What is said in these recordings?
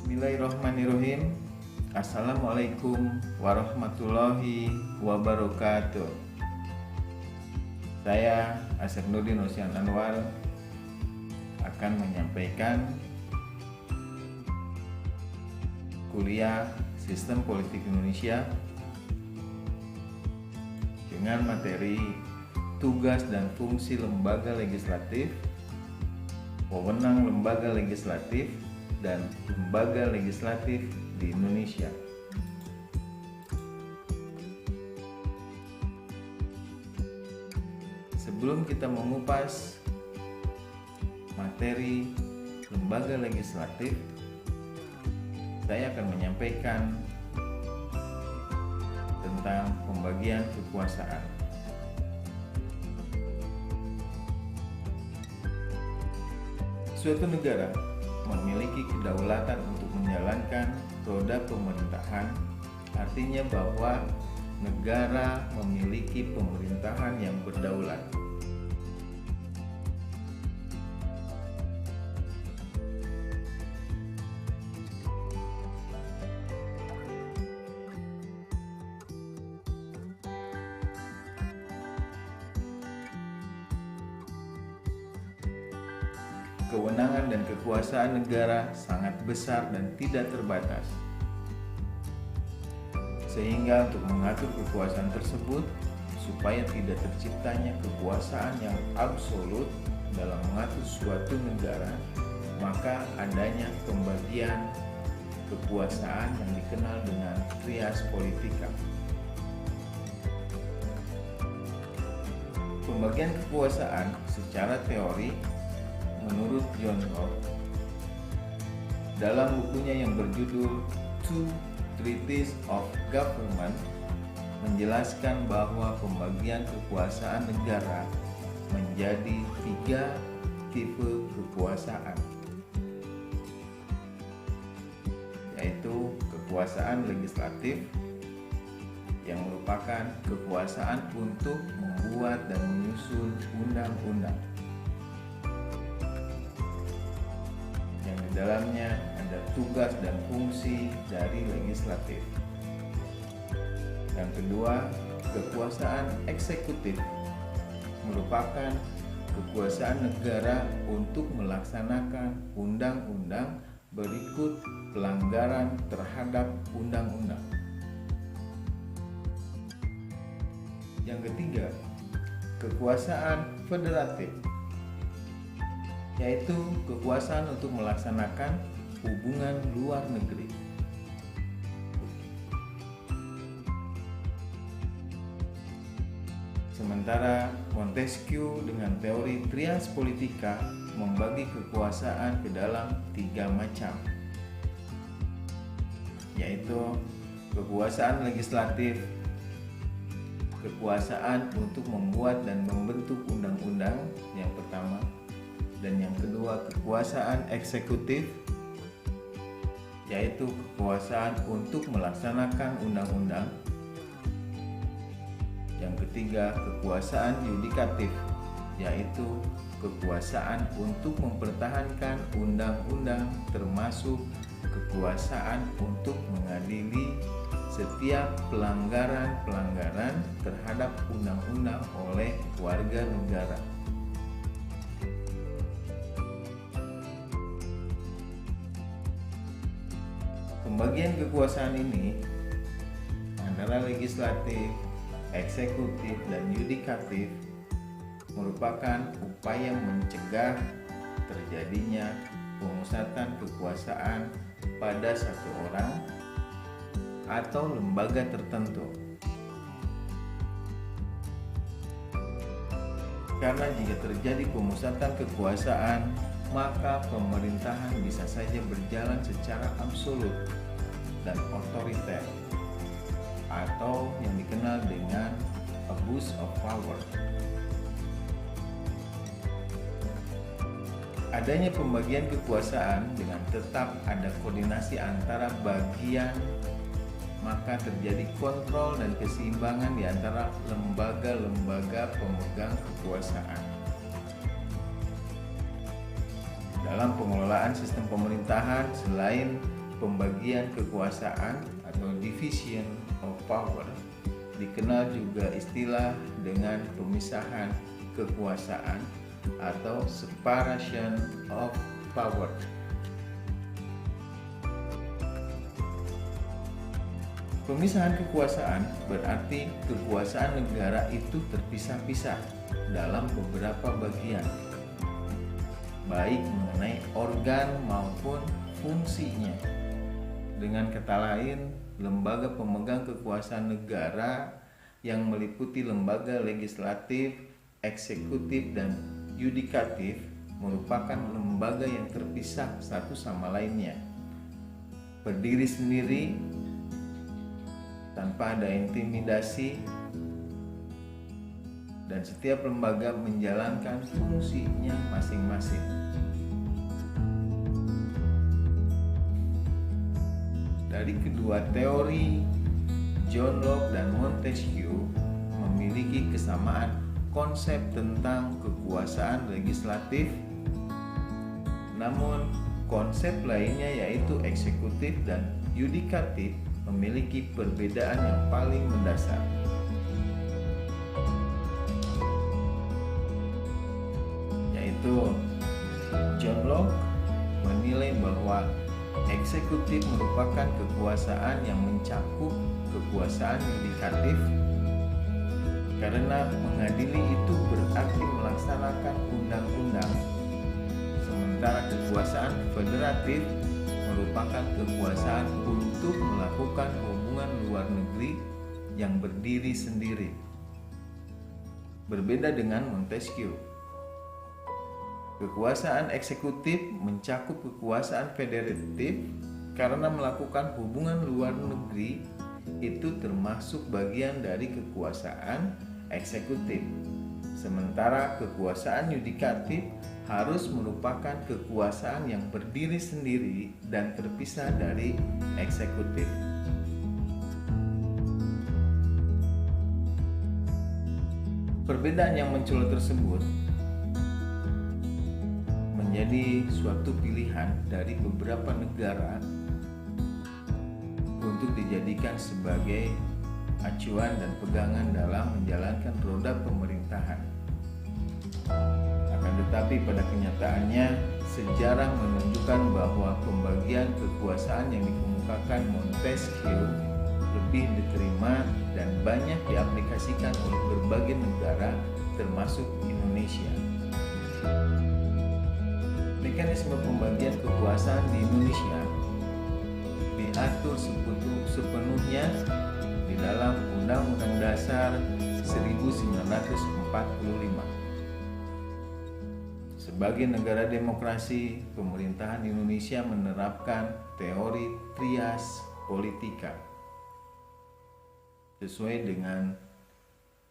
Bismillahirrahmanirrahim. Assalamualaikum warahmatullahi wabarakatuh. Saya Asep Nurdin Rosyan Anwar akan menyampaikan kuliah Sistem Politik Indonesia dengan materi tugas dan fungsi lembaga legislatif, wewenang lembaga legislatif, dan lembaga legislatif di Indonesia. Sebelum kita mengupas materi lembaga legislatif, saya akan menyampaikan tentang pembagian kekuasaan. Suatu negara memiliki kedaulatan untuk menjalankan roda pemerintahan, artinya bahwa negara memiliki pemerintahan yang berdaulat. Kewenangan dan kekuasaan negara sangat besar dan tidak terbatas. Sehingga untuk mengatur kekuasaan tersebut, supaya tidak terciptanya kekuasaan yang absolut dalam mengatur suatu negara, maka adanya pembagian kekuasaan yang dikenal dengan trias politika. Pembagian kekuasaan secara teori menurut John Locke dalam bukunya yang berjudul Two Treatises of Government menjelaskan bahwa pembagian kekuasaan negara menjadi 3 tipe kekuasaan, yaitu kekuasaan legislatif yang merupakan kekuasaan untuk membuat dan menyusun undang-undang. Di dalamnya ada tugas dan fungsi dari legislatif. Yang kedua, kekuasaan eksekutif merupakan kekuasaan negara untuk melaksanakan undang-undang berikut pelanggaran terhadap undang-undang. Yang ketiga, kekuasaan federatif, yaitu kekuasaan untuk melaksanakan hubungan luar negeri. Sementara Montesquieu dengan teori trias politica membagi kekuasaan ke dalam 3 macam, yaitu kekuasaan legislatif, kekuasaan untuk membuat dan membentuk undang-undang yang pertama, dan yang kedua kekuasaan eksekutif, yaitu kekuasaan untuk melaksanakan undang-undang. Yang ketiga kekuasaan yudikatif, yaitu kekuasaan untuk mempertahankan undang-undang, termasuk kekuasaan untuk mengadili setiap pelanggaran-pelanggaran terhadap undang-undang oleh warga negara. Pembagian kekuasaan ini antara legislatif, eksekutif, dan yudikatif merupakan upaya mencegah terjadinya pemusatan kekuasaan pada satu orang atau lembaga tertentu. Karena jika terjadi pemusatan kekuasaan, maka pemerintahan bisa saja berjalan secara absolut dan otoriter, atau yang dikenal dengan abuse of power. Adanya pembagian kekuasaan dengan tetap ada koordinasi antara bagian, maka terjadi kontrol dan keseimbangan di antara lembaga-lembaga pemegang kekuasaan. Dalam pengelolaan sistem pemerintahan, selain pembagian kekuasaan atau division of power, dikenal juga istilah dengan pemisahan kekuasaan atau separation of power. Pemisahan kekuasaan berarti kekuasaan negara itu terpisah-pisah dalam beberapa bagian, baik mengenai organ maupun fungsinya. Dengan kata lain, lembaga pemegang kekuasaan negara yang meliputi lembaga legislatif, eksekutif, dan yudikatif merupakan lembaga yang terpisah satu sama lainnya, berdiri sendiri tanpa ada intimidasi, dan setiap lembaga menjalankan fungsinya masing-masing. Dari kedua teori, John Locke dan Montesquieu memiliki kesamaan konsep tentang kekuasaan legislatif, namun konsep lainnya yaitu eksekutif dan yudikatif memiliki perbedaan yang paling mendasar. Yaitu John Locke menilai bahwa eksekutif merupakan kekuasaan yang mencakup kekuasaan yudikatif, karena mengadili itu berarti melaksanakan undang-undang, sementara kekuasaan federatif merupakan kekuasaan untuk melakukan hubungan luar negeri yang berdiri sendiri. Berbeda dengan Montesquieu, kekuasaan eksekutif mencakup kekuasaan federatif karena melakukan hubungan luar negeri itu termasuk bagian dari kekuasaan eksekutif. Sementara kekuasaan yudikatif harus merupakan kekuasaan yang berdiri sendiri dan terpisah dari eksekutif. Perbedaan yang muncul tersebut menjadi suatu pilihan dari beberapa negara untuk dijadikan sebagai acuan dan pegangan dalam menjalankan roda pemerintahan. Akan tetapi pada kenyataannya, sejarah menunjukkan bahwa pembagian kekuasaan yang dikemukakan Montesquieu lebih diterima dan banyak diaplikasikan oleh berbagai negara termasuk Indonesia. Mekanisme pembagian kekuasaan di Indonesia diatur sepenuhnya di dalam Undang-Undang Dasar 1945. Sebagai negara demokrasi, pemerintahan Indonesia menerapkan teori trias politika sesuai dengan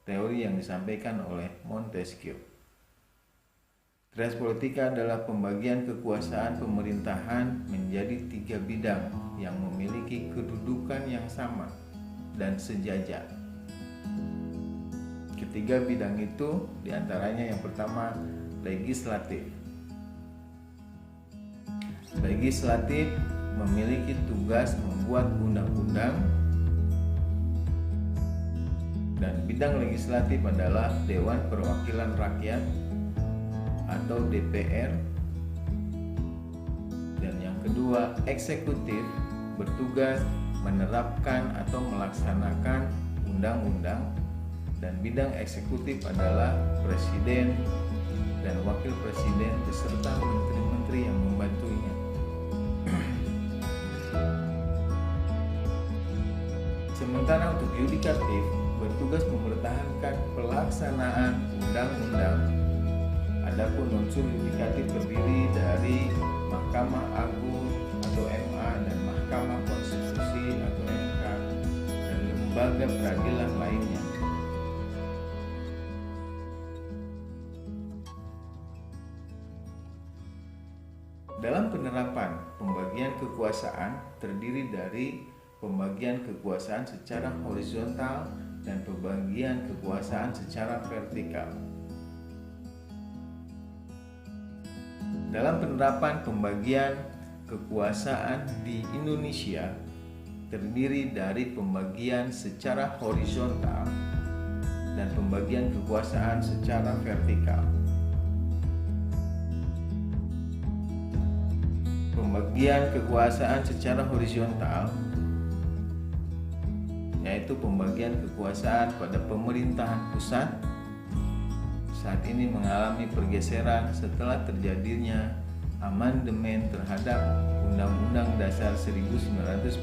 teori yang disampaikan oleh Montesquieu. Trias politika adalah pembagian kekuasaan pemerintahan menjadi 3 bidang yang memiliki kedudukan yang sama dan sejajar. Ketiga bidang itu diantaranya yang pertama legislatif. Legislatif memiliki tugas membuat undang-undang, dan bidang legislatif adalah Dewan Perwakilan Rakyat atau DPR. Dan yang kedua, eksekutif bertugas menerapkan atau melaksanakan undang-undang, dan bidang eksekutif adalah presiden dan wakil presiden beserta menteri-menteri yang membantunya. Sementara untuk yudikatif bertugas mempertahankan pelaksanaan undang-undang. Adapun unsur yudikatif terdiri dari Mahkamah Agung atau MA dan Mahkamah Konstitusi atau MK dan lembaga peradilan lainnya. Dalam penerapan pembagian kekuasaan terdiri dari pembagian kekuasaan secara horizontal dan pembagian kekuasaan secara vertikal. Dalam penerapan pembagian kekuasaan di Indonesia terdiri dari pembagian secara horizontal dan pembagian kekuasaan secara vertikal. Pembagian kekuasaan secara horizontal yaitu pembagian kekuasaan pada pemerintahan pusat saat ini mengalami pergeseran setelah terjadinya amandemen terhadap Undang-Undang Dasar 1945.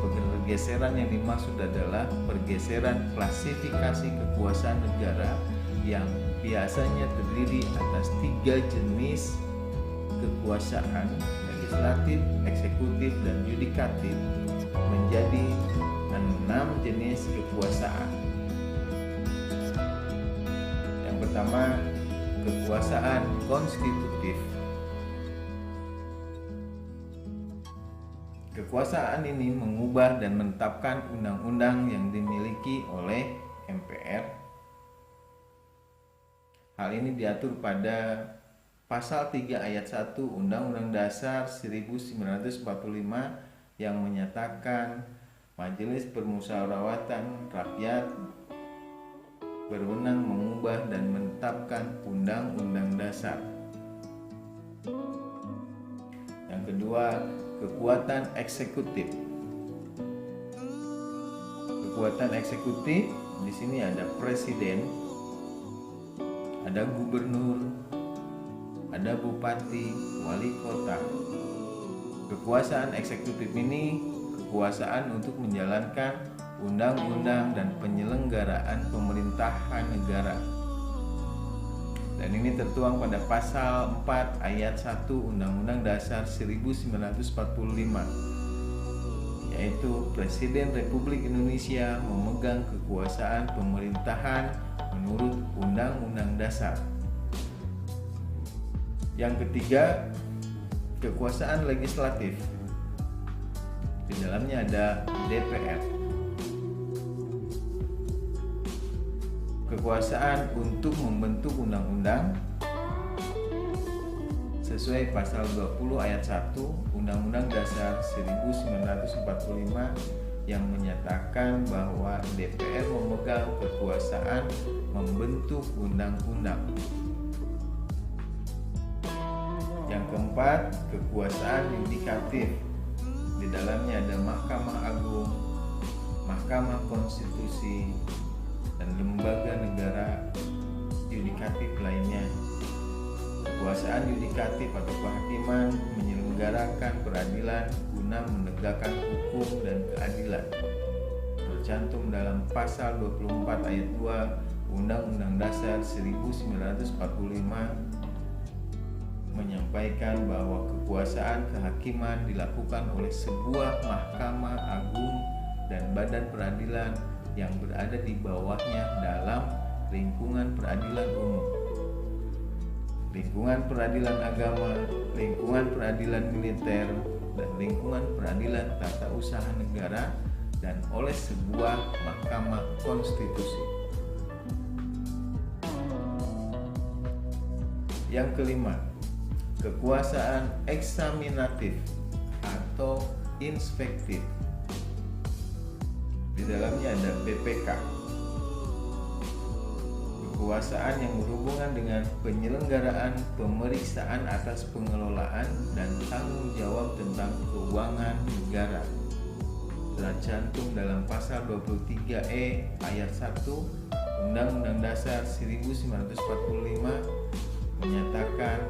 Pergeseran yang dimaksud adalah pergeseran klasifikasi kekuasaan negara yang biasanya terdiri atas 3 jenis kekuasaan, legislatif, eksekutif, dan yudikatif, menjadi 6 jenis kekuasaan. Yang pertama, kekuasaan konstitutif. Kekuasaan ini mengubah dan menetapkan undang-undang yang dimiliki oleh MPR. Hal ini diatur pada Pasal 3 ayat 1 Undang-Undang Dasar 1945 yang menyatakan Majelis Permusyawaratan Rakyat berwenang mengubah dan menetapkan undang-undang dasar. Yang kedua, kekuatan eksekutif. Kekuatan eksekutif di sini ada presiden, ada gubernur, ada bupati, wali kota. Kekuasaan eksekutif ini kekuasaan untuk menjalankan undang-undang dan penyelenggaraan pemerintahan negara. Dan ini tertuang pada pasal 4 ayat 1 Undang-Undang Dasar 1945, yaitu Presiden Republik Indonesia memegang kekuasaan pemerintahan menurut Undang-Undang Dasar. Yang ketiga, kekuasaan legislatif. Di dalamnya ada DPR. Kekuasaan untuk membentuk undang-undang sesuai pasal 20 ayat 1 Undang-Undang Dasar 1945 yang menyatakan bahwa DPR memegang kekuasaan membentuk undang-undang. Yang keempat, kekuasaan yudikatif. Di dalamnya ada Mahkamah Agung, Mahkamah Konstitusi, dan lembaga negara yudikatif lainnya. Kekuasaan yudikatif atau kehakiman menyelenggarakan peradilan guna menegakkan hukum dan keadilan. Tercantum dalam pasal 24 ayat 2 Undang-Undang Dasar 1945 menyampaikan bahwa kekuasaan kehakiman dilakukan oleh sebuah Mahkamah Agung dan badan peradilan yang berada di bawahnya dalam lingkungan peradilan umum, lingkungan peradilan agama, lingkungan peradilan militer, dan lingkungan peradilan tata usaha negara, dan oleh sebuah Mahkamah Konstitusi. Yang kelima, kekuasaan eksaminatif atau inspektif. Di dalamnya ada BPK. Kekuasaan yang berhubungan dengan penyelenggaraan pemeriksaan atas pengelolaan dan tanggung jawab tentang keuangan negara. Tercantum dalam pasal 23E ayat 1 Undang-Undang Dasar 1945 menyatakan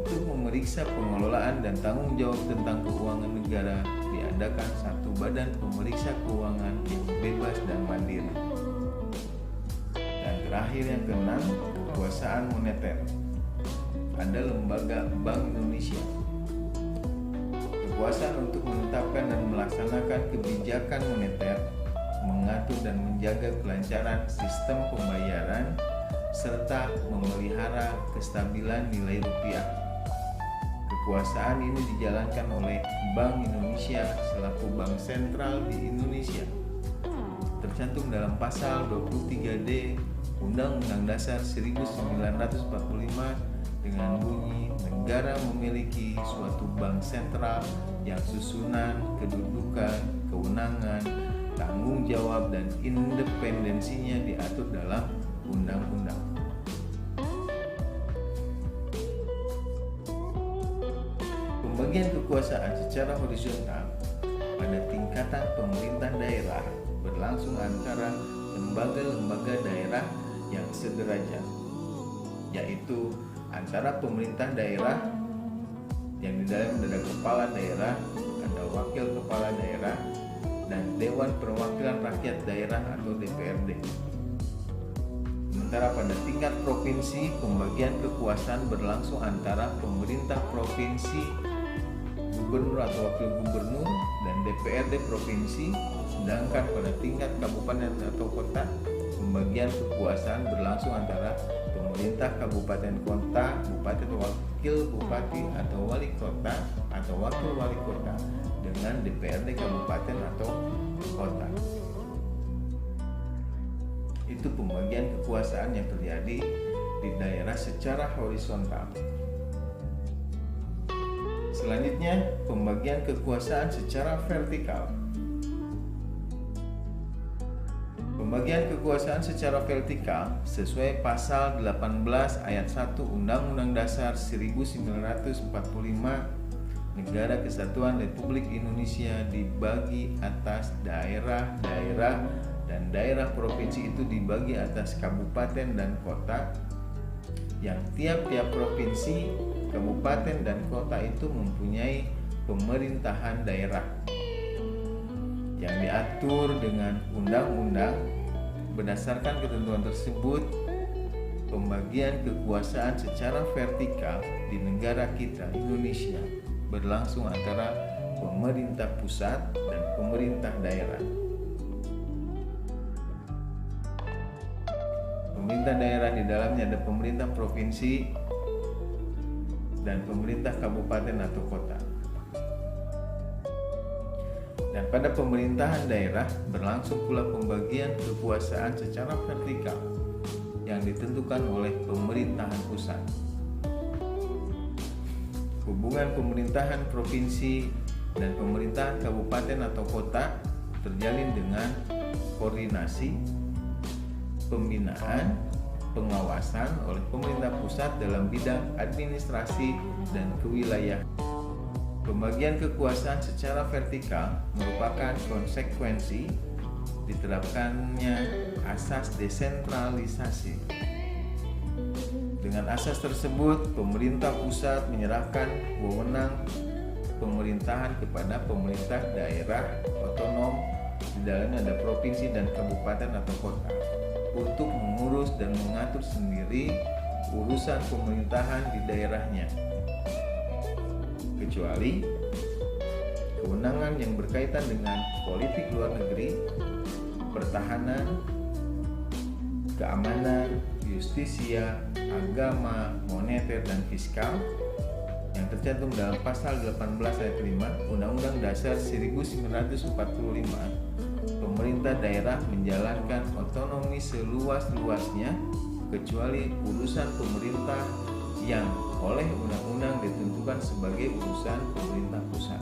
untuk memeriksa pengelolaan dan tanggung jawab tentang keuangan negara diadakan satu badan pemeriksa keuangan yang bebas dan mandiri. Dan terakhir yang keenam, kekuasaan moneter. Ada lembaga Bank Indonesia. Kekuasaan untuk menetapkan dan melaksanakan kebijakan moneter, mengatur dan menjaga kelancaran sistem pembayaran, serta memelihara kestabilan nilai rupiah. Kekuasaan ini dijalankan oleh Bank Indonesia selaku bank sentral di Indonesia. Tercantum dalam pasal 23D Undang-Undang Dasar 1945 dengan bunyi negara memiliki suatu bank sentral yang susunan, kedudukan, kewenangan, tanggung jawab, dan independensinya diatur dalam undang-undang. Pembagian kekuasaan secara horizontal pada tingkatan pemerintah daerah berlangsung antara lembaga-lembaga daerah yang sederajat, yaitu antara pemerintah daerah yang di dalam ada kepala daerah, ada wakil kepala daerah, dan Dewan Perwakilan Rakyat Daerah atau DPRD. Sementara pada tingkat provinsi, pembagian kekuasaan berlangsung antara pemerintah provinsi, gubernur atau wakil gubernur, dan DPRD provinsi. Sedangkan pada tingkat kabupaten atau kota, pembagian kekuasaan berlangsung antara pemerintah kabupaten kota, bupati atau wakil bupati atau wali kota atau wakil wali kota dengan DPRD kabupaten atau kota. Itu pembagian kekuasaan yang terjadi di daerah secara horizontal. Selanjutnya, pembagian kekuasaan secara vertikal. Pembagian kekuasaan secara vertikal sesuai pasal 18 ayat 1 Undang-Undang Dasar 1945, Negara Kesatuan Republik Indonesia dibagi atas daerah-daerah, dan daerah provinsi itu dibagi atas kabupaten dan kota, yang tiap-tiap provinsi, kabupaten, dan kota itu mempunyai pemerintahan daerah yang diatur dengan undang-undang. Berdasarkan ketentuan tersebut, pembagian kekuasaan secara vertikal di negara kita Indonesia berlangsung antara pemerintah pusat dan pemerintah daerah. Pemerintah daerah di dalamnya ada pemerintah provinsi dan pemerintah kabupaten atau kota. Dan pada pemerintahan daerah berlangsung pula pembagian kekuasaan secara vertikal yang ditentukan oleh pemerintahan pusat. Hubungan pemerintahan provinsi dan pemerintahan kabupaten atau kota terjalin dengan koordinasi, pembinaan, pengawasan oleh pemerintah pusat dalam bidang administrasi dan kewilayahan. Pembagian kekuasaan secara vertikal merupakan konsekuensi diterapkannya asas desentralisasi. Dengan asas tersebut, pemerintah pusat menyerahkan wewenang pemerintahan kepada pemerintah daerah otonom, di dalamnya ada provinsi dan kabupaten atau kota, untuk mengurus dan mengatur sendiri urusan pemerintahan di daerahnya, kecuali kewenangan yang berkaitan dengan politik luar negeri, pertahanan, keamanan, justisia, agama, moneter, dan fiskal yang tercantum dalam pasal 18 ayat 5 Undang-Undang Dasar 1945. Pemerintah daerah menjalankan otonomi seluas-luasnya kecuali urusan pemerintah yang oleh undang-undang ditentukan sebagai urusan pemerintah pusat.